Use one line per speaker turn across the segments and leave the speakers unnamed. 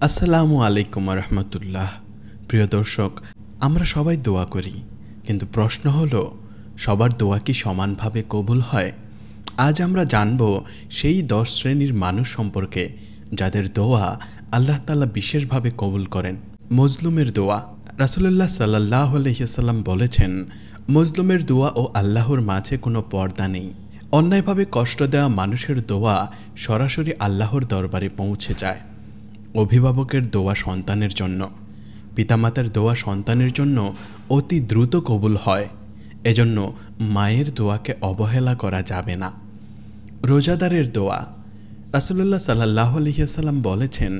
আসসালামু আলাইকুম রহমতুল্লাহ। প্রিয় দর্শক, আমরা সবাই দোয়া করি, কিন্তু প্রশ্ন হলো সবার দোয়া কি সমানভাবে কবুল হয়? আজ আমরা জানব সেই 10 শ্রেণীর মানুষ সম্পর্কে যাদের দোয়া আল্লাহ তাআলা বিশেষভাবে কবুল করেন। মজলুমের দোয়া। রাসূলুল্লাহ সাল্লাল্লাহু আলাইহি ওয়াসাল্লাম বলেছেন, মজলুমের দোয়া ও আল্লাহর মাঝে কোনো পর্দা নেই। অন্যায়ভাবে কষ্ট দেওয়া মানুষের দোয়া সরাসরি আল্লাহর দরবারে পৌঁছে যায়। অভিভাবকের দোয়া সন্তানের জন্য, পিতামাতার দোয়া সন্তানের জন্য অতি দ্রুত কবুল হয়। এজন্য মায়ের দোয়াকে অবহেলা করা যাবে না। রোজাদারের দোয়া। রাসূলুল্লাহ সাল্লাল্লাহু আলাইহি ওয়াসাল্লাম বলেছেন,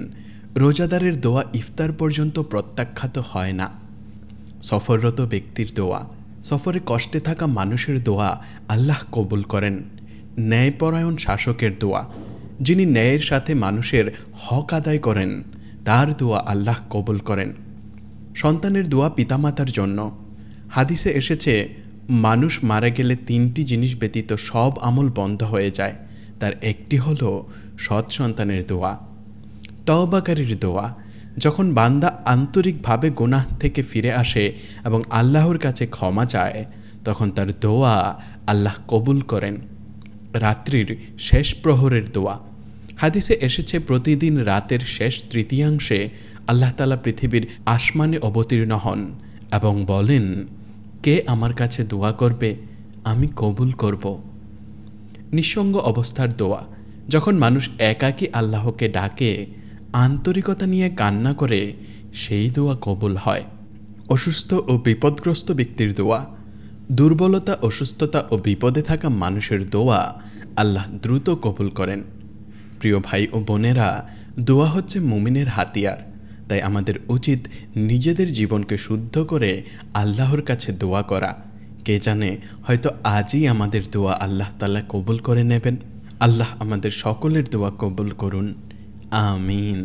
রোজাদারের দোয়া ইফতার পর্যন্ত প্রত্যাখ্যাত হয় না। সফররত ব্যক্তির দোয়া। সফরে কষ্টে থাকা মানুষের দোয়া আল্লাহ কবুল করেন। ন্যায়পরায়ণ শাসকের দোয়া। যিনি ন্যায়ের সাথে মানুষের হক আদায় করেন, তার দোয়া আল্লাহ কবুল করেন। সন্তানের দোয়া পিতামাতার জন্য। হাদিসে এসেছে, মানুষ মারা গেলে 3টি জিনিস ব্যতীত সব আমল বন্ধ হয়ে যায়। তার একটি হলো সৎ সন্তানের দোয়া। তওবাকারীর দোয়া। যখন বান্দা আন্তরিকভাবে গুনাহ থেকে ফিরে আসে এবং আল্লাহর কাছে ক্ষমা চায়, তখন তার দোয়া আল্লাহ কবুল করেন। রাত্রির শেষ প্রহরের দোয়া। হাদিসে এসেছে, প্রতিদিন রাতের শেষ তৃতীয়াংশে আল্লাহ তাআলা পৃথিবীর আসমানে অবতীর্ণ হন এবং বলেন, কে আমার কাছে দোয়া করবে, আমি কবুল করব। নিঃসঙ্গ অবস্থার দোয়া। যখন মানুষ একাকী আল্লাহকে ডাকে, আন্তরিকতা নিয়ে কান্না করে, সেই দোয়া কবুল হয়। অসুস্থ ও বিপদগ্রস্ত ব্যক্তির দোয়া। দুর্বলতা, অসুস্থতা ও বিপদে থাকা মানুষের দোয়া আল্লাহ দ্রুত কবুল করেন। প্রিয় ভাই ও বোনেরা, দোয়া হচ্ছে মুমিনের হাতিয়ার। তাই আমাদের উচিত নিজেদের জীবনকে শুদ্ধ করে আল্লাহর কাছে দোয়া করা। কে জানে, হয়তো আজই আমাদের দোয়া আল্লাহ তাআলা কবুল করে নেবেন। আল্লাহ আমাদের সকলের দোয়া কবুল করুন। আমিন।